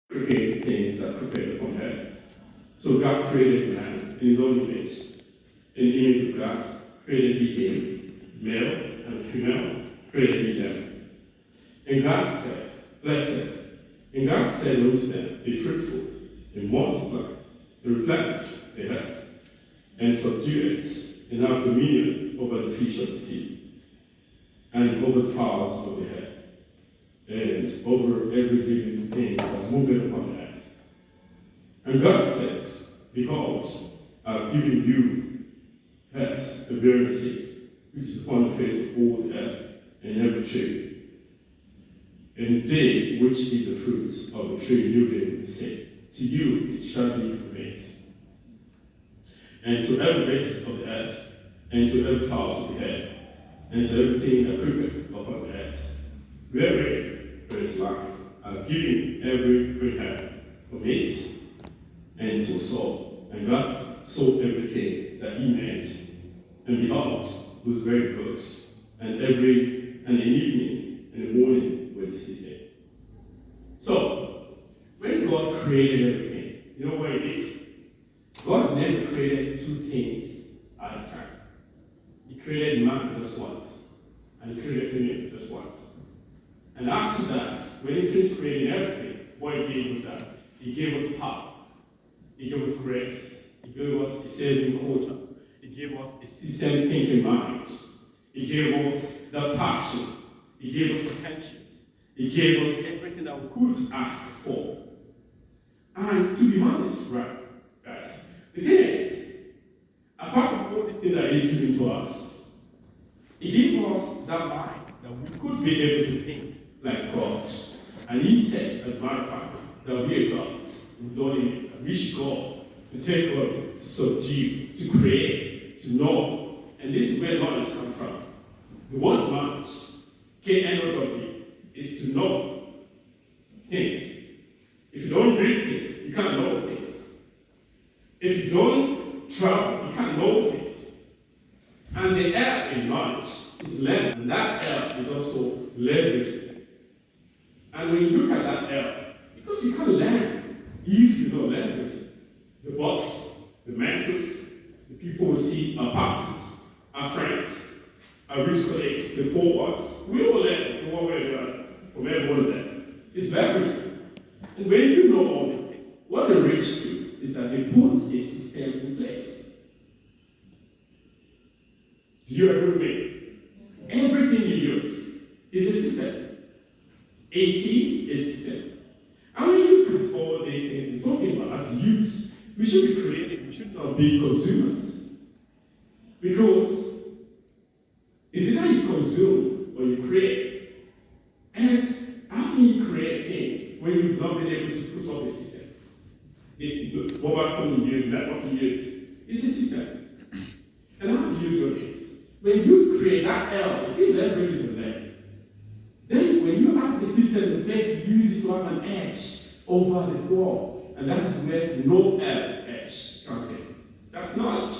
create things that prepare upon earth. So God created man in his own image. In the image of God, created he him, male and female, created he them. And God said, blessed. And God said unto them, be fruitful, and multiply, and replenish the earth, and subdue it, and have dominion over the fish of the sea, and over the fowls of the air, and over every living thing that moveth upon the earth. And God said, behold, I have given you herbs, the very seed, which is upon the face of all the earth, and every tree, and they which is the fruits of the tree yielding the seed, to you it shall be for meat. And to every beast of the earth, and to every fowl of the air, and to everything that creepeth upon the earth, wherein there is life, I have given every green herb for meat, and to sow. And God saw everything that he made, and behold, it was very good. And in evening and the morning were the sixth day. So, when God created everything, you know what he did? God never created two things at a time. He created man just once, and he created female just once. And after that, when he finished creating everything, what he did was that he gave us power, he gave us grace, he gave us a saving culture, he gave us a system thinking mind, he gave us the passion, he gave us potentials, he gave us everything that we could ask for. And to be honest, right, guys, the thing is, apart from all these things that he's giving to us, he gave us that mind that we could be able to think like God. And he said, as a matter of fact, there will be a God who's only a wish God to take over, to subdue, to create, to know. And this is where knowledge comes from. The word knowledge, K-N-O-W, is to know things. If you don't read things, you can't know things. If you don't travel, you can't know things. And the L in knowledge is learning, and that L is also leveraging. And when you look at that L, because you can't learn if you don't leverage the books, the mentors, the people who see our pastors, our friends, our rich colleagues, the poor ones. We all learn in one way or the other from every one of them. It's leveraging. And when you know all these things, what the rich do is that they put a system in place. Do you agree with me? Everything you use is a system. It is a system. And when you look at all these things we're talking about as youths, we should be creative, we should not be consumers. Because it's either you consume or you create. And how can you create things when you've not been able to put up a system? The mobile phone you use, network you use, it's a system. And how do you do this? When you create that L, it's still leveraging the land. Then when you have the system in place, you use it to have an edge over the wall. And that is where no L edge comes in. That's knowledge.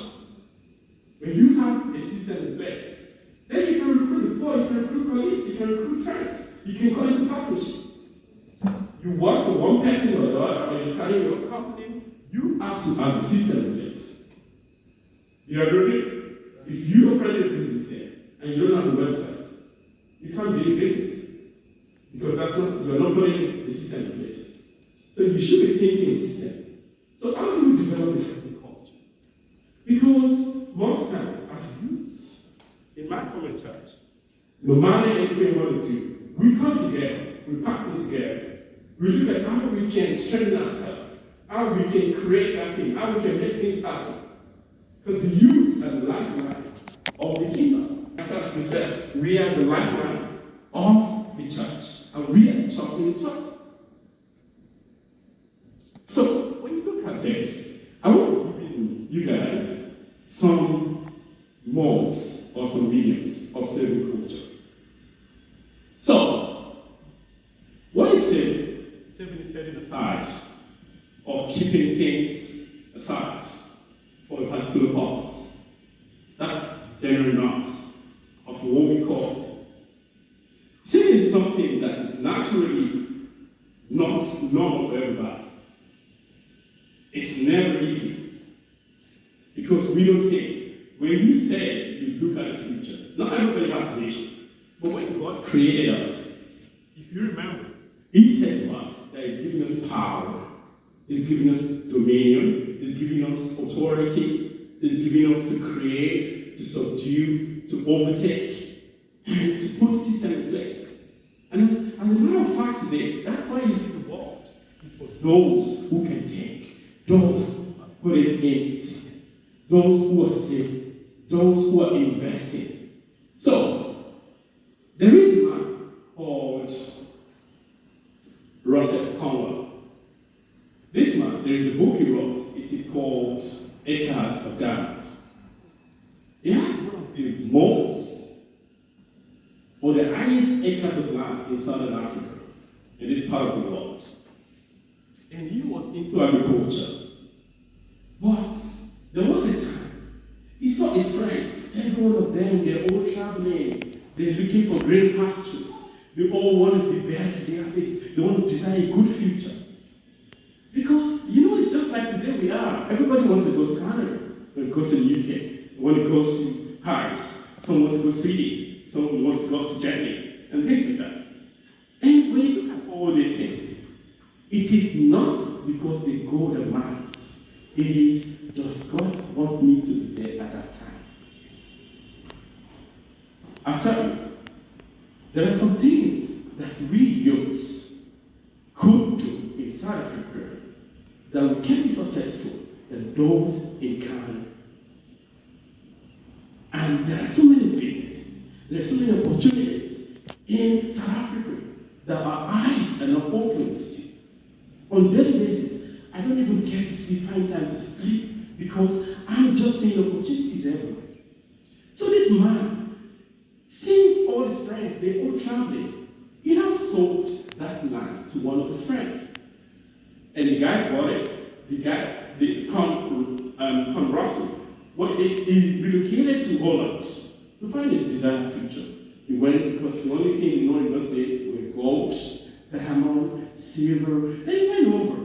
When you have a system in place, then you can recruit the poor, you can recruit colleagues, you can recruit friends, you can go into partnership. You work for one person or the other, or you're starting your company, you have to have a system in place. You agree? If you operate a business here and you don't have a website, you can't be in business. Because you're not putting a system in place. So you should be thinking system. So how do we develop a certain culture? Because most times, as youths, in my former church, no matter anything we want to do, we come together, we partner together, we look at how we can strengthen ourselves, how we can create that thing, how we can make things happen. Because the youths are the lifeline of the kingdom. Myself, we said, we are the lifeline of the church, and we are the church in the church. So, when you look at this, I want to give you guys some modes or some videos of saving culture. So, what is saving? Saving is setting aside or keeping things aside for a particular purpose. That's general norms of what we call things. Saving is something that is naturally not normal for everybody. It's never easy. Because we don't think. When you say you look at the future, not everybody has a vision. But when God created us, if you remember, He said to us that He's giving us power, He's giving us dominion, He's giving us authority, He's giving us to create, to subdue, to overtake, and to put system in place. And as a matter of fact today, that's why He's in the world. It's for those who can think, those who are putting in systems, those who are saving, those who are investing. So, there is a man called Russell Conwell. This man, there is a book he wrote. It is called Acres of Diamond. He had one of the most, or the highest acres of land in southern Africa, in this part of the world. And he was into agriculture. But there was a time he saw his friends, every one of them, they're all traveling, they're looking for green pastures. They all want to be better, they want to design a good future. Because, it's just like today we are. Everybody wants to go to Canada, they go to the UK, they want to go to Paris, someone wants to go to Sweden, someone wants to go to Germany, and things like that. And when you look at all these things, it is not because the goal that matters. It is, does God want me to be there at that time? I tell you, there are some things that we youths could do in South Africa that we can be successful than those in Ghana. And there are so many businesses, there are so many opportunities in South Africa that our eyes are not open to. On a daily basis, I don't even get to find time to sleep because I'm just seeing opportunities everywhere. So this man, since all his friends, they're all traveling, he now sold that land to one of his friends. And the guy bought it. Con Russell, he relocated to Holland to find a desired future. He went because the only thing you know in those days were gold, diamond, silver, and he went over.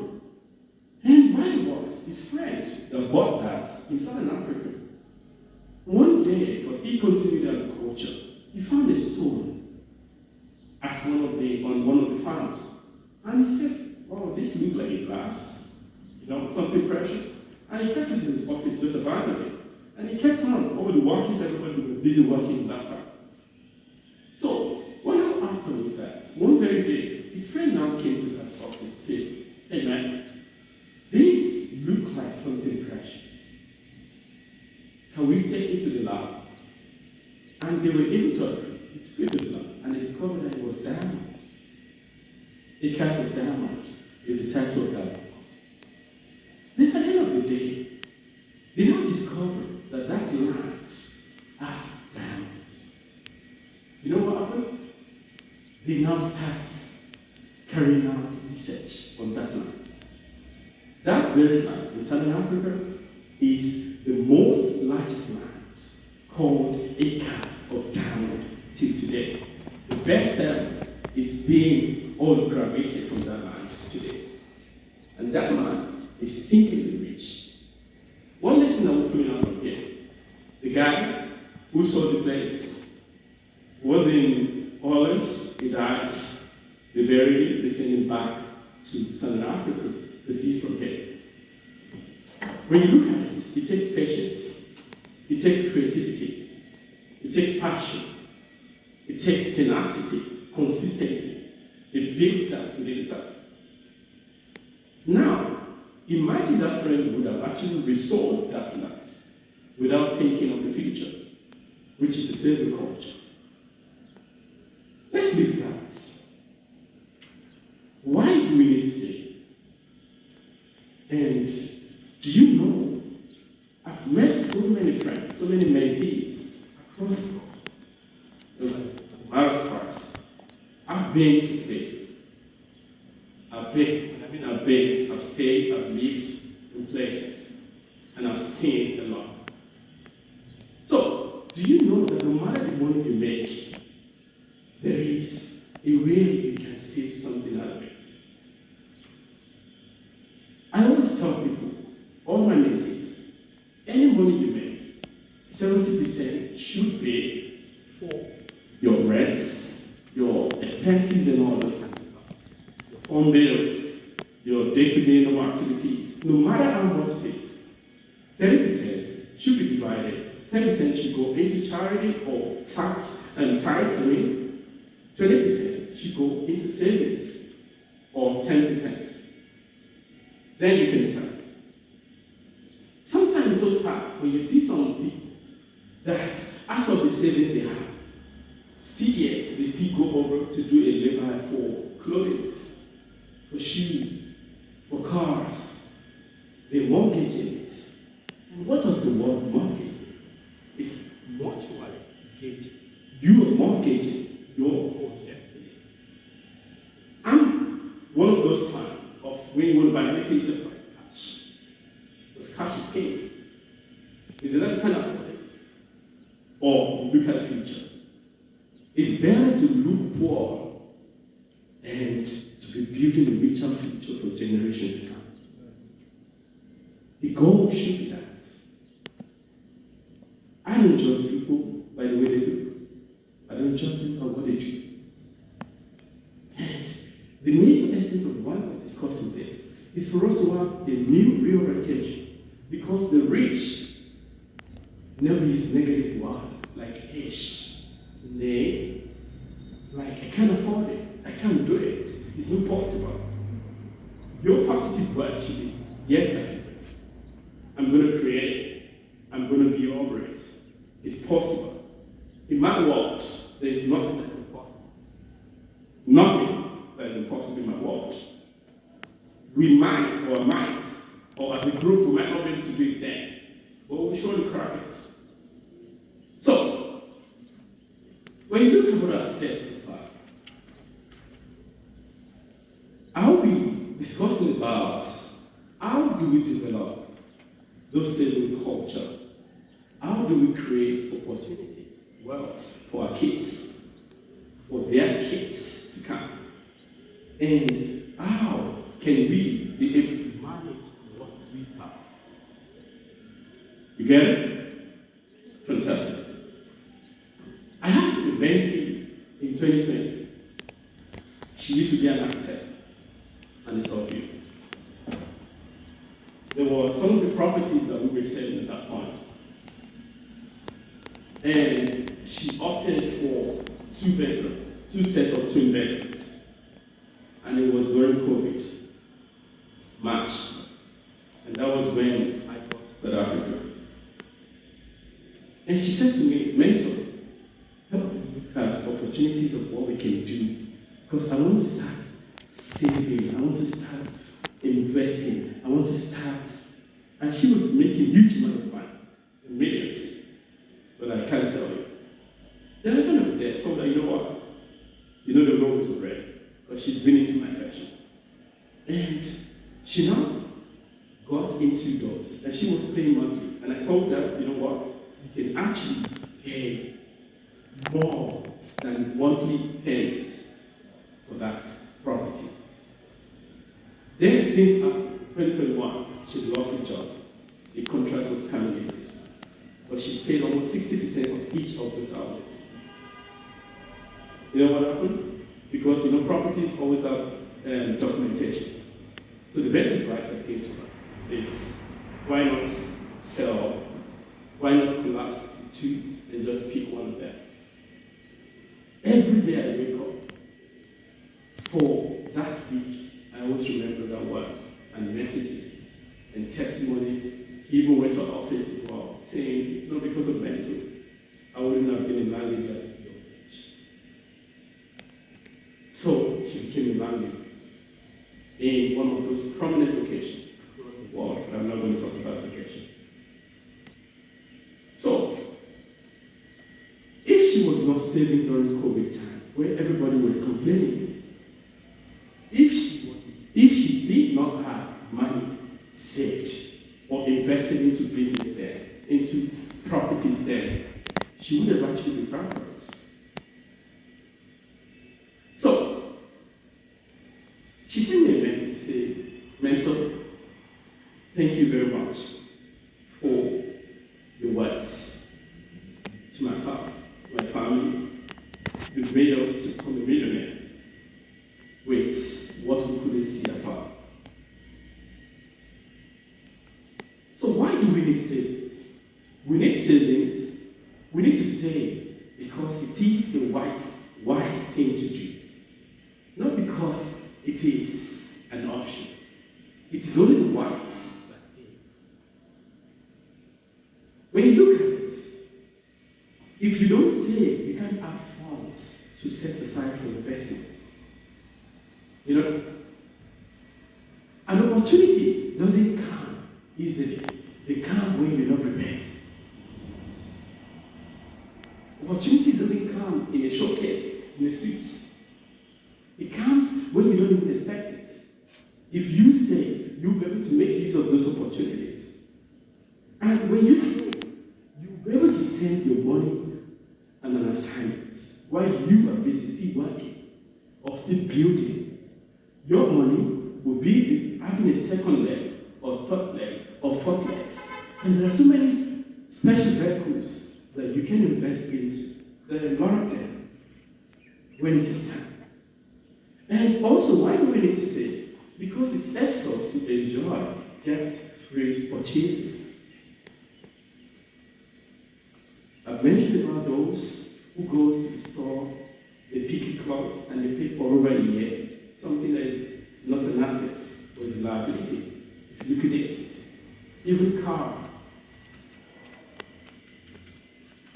And where he was, his friend that bought that in Southern Africa. One day, because he continued agriculture, he found a stone on one of the farms. And he said, "Oh, this looks like a glass, something precious." And he kept it in his office, just abandoned it. And he kept on, all the workers, everybody was busy working in that farm. So, what happened is that one very day, his friend now came to that office and said, "Hey man, this looks like something precious. Can we take it to the lab?" And they were able to agree. He took it to the lab, and they discovered that it was diamond. Acres of Diamond is the title of that book. Then at the end of the day, they now discovered that land has diamond. You know what happened? They now start carrying out research on that land. That very land in Southern Africa is the most largest land, called Acres of Diamond till today. The best diamond is being all gravitated from that land today. And that land is stinkingly rich. One lesson that we're coming out from here, the guy who sold the place was in Holland, he died, they buried him, they sent him back to Southern Africa, because he's from here. When you look at it, it takes patience, it takes creativity, it takes passion, it takes tenacity, consistency. It builds that within itself. Now, imagine that friend would have actually resold that land without thinking of the future, which is the same culture. Let's leave that. Why do we need to save? And do you know, I've met so many friends, so many mentees across the world. As a matter of fact, I've been to places. I've stayed, I've lived in places, and I've seen a lot. So, do you know that no matter the money you make, there is a way you can save something out of it? I always tell people, all my mentees, any money you make, 70% should be for your rents, your expenses and all those kind of stuff. Your phone bills, your day-to-day normal activities, no matter how much it is, 30% should be divided. 10% should go into charity or tax and tithes, 20% should go into savings or 10%. Then you can decide. Sometimes it's so sad when you see some people that out of the savings they have, still yet they still go over to do a labor for clothing, for shoes, for cars. They mortgage it. And what does the word mortgage? It's mortuary gauge. You are mortgaging your own destiny. I'm one of those fans of when you want to buy anything, just buy it cash. Because cash is king. Is it that you can afford it? Or look at the future. It's better to look poor and to be building a richer future for generations to come. The goal should be that. I don't judge people by the way they look. I don't judge them by what they do. And the major essence of why we're discussing this is for us to have a new reorientation, because the rich never use negative words like ish, nay, like I can't afford it, I can't do it, it's not possible. Your positive words should be, yes, I can. I'm going to create it. I'm going to be over it. It's possible. In my world, there is nothing that's impossible. Nothing that is impossible in my world. We might, or as a group, we might not be able to do it then, but we'll surely crack it. So, when you look at what I've said so far, I'll be discussing about how do we develop those saving culture. How do we create opportunities, wealth for our kids, for their kids to come? And how can we be able to manage what we have? You get it? Fantastic. I had an event in 2020. She used to be an architect, and it's all beautiful. There were some of the properties that we were selling at that point. And she opted for 2 bedrooms, 2 sets of twin bedrooms. And it was during COVID, March. And that was when I got to South Africa. And she said to me, mentor, help me look at opportunities of what we can do. Because I want to start saving, I want to start investing, I want to start. And she was making huge amount of money, millions. But I can't tell you. Then I went up there, told her, you know what? You know the road is red, because she's been into my session. And she now got into those, and she was paying monthly. And I told her, you know what? You can actually pay more than monthly payments for that property. Then things happened. 2021, she lost her job. The contract was terminated. But she's paid almost 60% of each of those houses. You know what happened? Because properties always have documentation. So the best advice I gave to her is, why not sell? Why not collapse the 2 and just pick one of them? Every day I wake up, for that week, I always remember that word and messages and testimonies. He even went to our office as well, saying, because of mental, I wouldn't have been in landing at this young age. So she became a landing in one of those prominent locations across the world, but I'm not going to talk about location. So, if she was not saving during COVID time, where everybody was complaining, if she did not have money saved or invested into business there, into properties there, she would have actually been bankrupt. So, she sent me a message saying, mentor, Thank you very much for your words. To myself, my family, you've made us to become a millionaire with what we couldn't see afar. So why do we need savings? We need savings. We need to save because it is the wise thing to do. Not because it is an option. It is only the wise that save. When you look at it, if you don't save, you can't have funds to set aside for investment. You know? And opportunities doesn't come easily. They come when you're not prepared. Opportunities doesn't come in a showcase, in a suit. It comes when you don't even expect it. If you save, you'll be able to make use of those opportunities. And when you save, you'll be able to send your money and an assignment while you are busy still working or still building. Your money will be having a second leg or third leg or fourth legs. And there are so many special vehicles that you can invest into. There are a lot of them when it is time. And also, why do we need to save? Because it helps us to enjoy debt-free purchases. I've mentioned about those who goes to the store, they pick clothes and they pay for over a year, something that is not an asset, but is a liability. It's liquidated. Even car.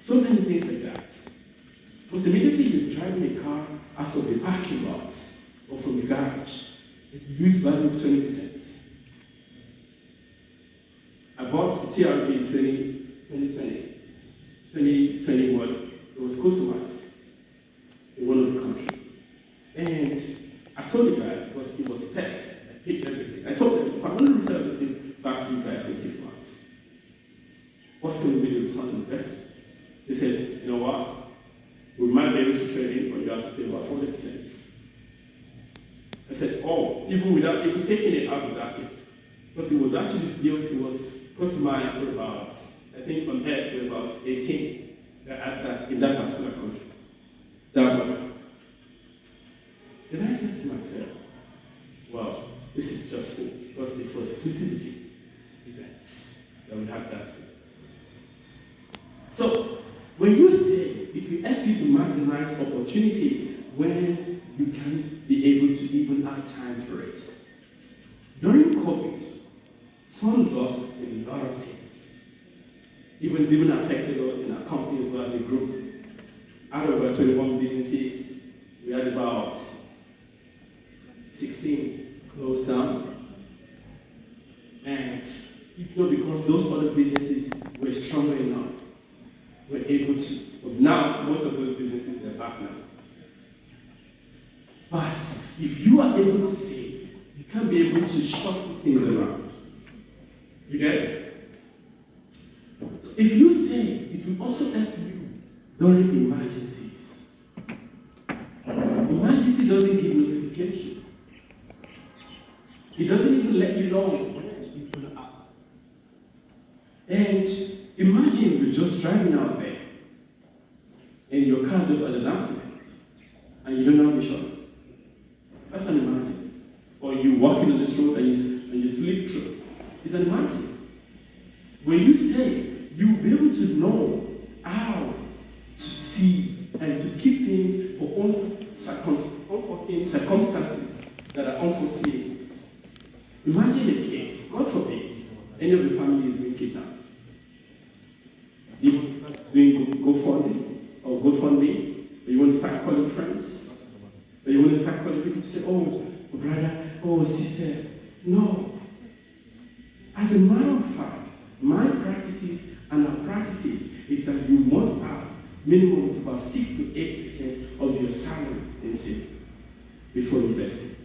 So many things like that. Because immediately you're driving a car out of the parking lot or from the garage, it loses value of 20%. I bought a TRG in 2021. It was customized in one of the country. And I told you guys, because it was text, I picked everything. I told them, if I'm going to resell this thing back to you guys in 6 months, what's going to be the return on investment? They said, you know what? We might be able to trade in, but you have to pay about 40%. I said, oh, even without even taking it out of that kit. Because it was actually built, it was customized for about, I think on Earth, for about 18 at that, in that particular country. That one. Then I said to myself, well, this is just cool, because it's for exclusivity events that we have that for. So, when you say it will help you to maximize opportunities when you can't be able to even have time for it. During COVID, some lost a lot of things. Even affected us in our company as well as a group. Out of our 21 businesses, we had about 16 closed down. And because those other businesses were stronger enough, we're able to. But now, most of those businesses are back now. But if you are able to save, you can be able to shuffle things around. You get it? So if you save, it will also help you during emergencies. Emergency doesn't give notification. It doesn't even let you know when it's going to happen. And imagine you're just driving out there, and your car just had an accident, and you don't have insurance. That's an emergency. Or you're walking on this road and you slip through. It's an emergency. When you say, you'll be able to know how to see and to keep things for unforeseen circumstances that are unforeseen. Imagine a case, God forbid, any of the family is being kidnapped. You want to start doing GoFundMe, or you want to start calling friends. But you want to start calling people to say, oh, brother, oh, sister. No. As a matter of fact, my practices and our practices is that you must have minimum of about 6 to 8% of your salary in savings before investing.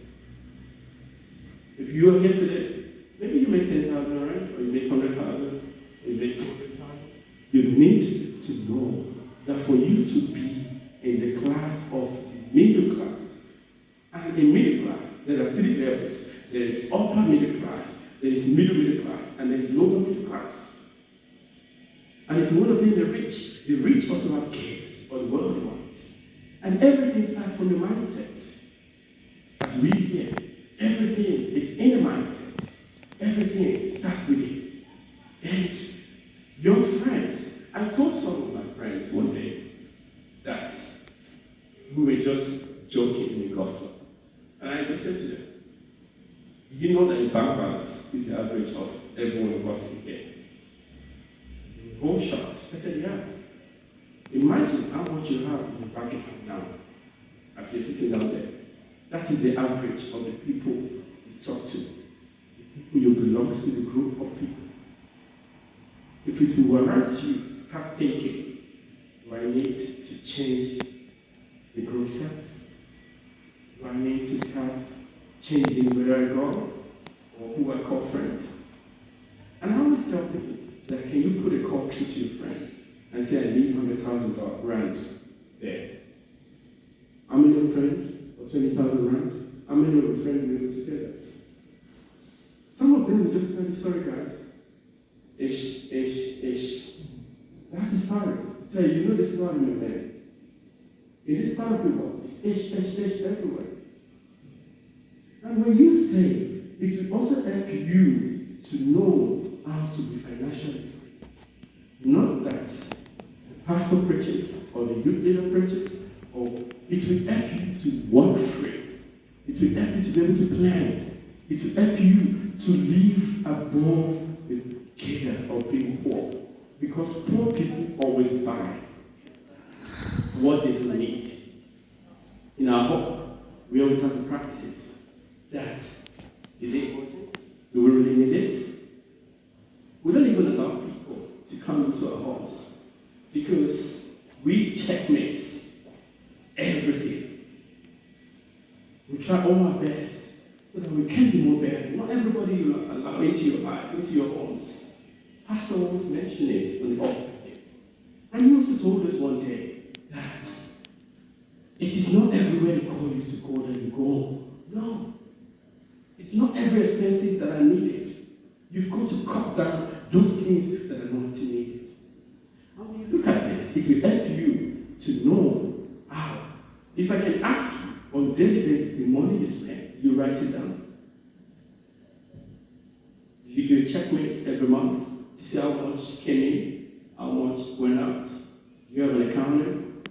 If you are here today, maybe you make 10,000 rand, or you make 100,000, or you make 200,000. You need to know that for you to be in the class of middle class, and in middle class, there are 3 levels. There is upper middle class, there is middle class, and there is lower middle class. And if you want to be the rich also have cares for the worldly ones. And everything starts from the mindset. As we hear, everything is in the mindset. Everything starts with it. And your friends, I told some of my friends one day that we were just joking in the golf club. And I just said to them, you know that the bank balance is the average of everyone of us in here. All shocked. I said, yeah. Imagine how much you have in your bank account now as you're sitting down there. That is the average of the people you talk to. The people you belong to, the group of people. If it will warrant you to start thinking, do I need to change the group sense? Do I need to start changing where I go or who I call friends? And I always tell people that can you put a call through to your friend and say, I need $100,000 there. How many of a friend or 20,000 rand? How many of a friend will be able to say that? Some of them will just tell you, sorry guys. Ish. That's the story. Tell you, you know the story, my man. In this part of the world, it's ish everywhere. And when you save, it will also help you to know how to be financially free. Not that the pastor preaches or the youth leader preaches, or it will help you to work free. It will help you to be able to plan. It will help you to live above the care of being poor. Because poor people always buy what they don't need. In our home, we always have the practices. That is it important? Do we really need it? We don't even allow people to come into our homes because we checkmate everything. We try all our best so that we can be more better. Not everybody you allow into your life, into your homes. Pastor always mentioned it on the altar here. And he also told us one day that it is not everywhere they call you to go that you go. No. It's not every expenses that are needed. You've got to cut down those things that are not needed. And when you look at this, it will help you to know how. If I can ask you on a daily basis, the money you spend, you write it down. You do a checkmate every month to see how much came in, how much went out. Do you have an accountant?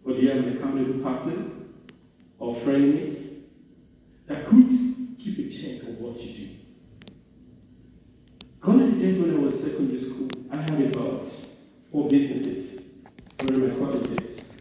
Or do you have an accountable partner? Or friends that could keep a check of what you do? Gone are the days when I was in secondary school, I had about 4 businesses during my college days.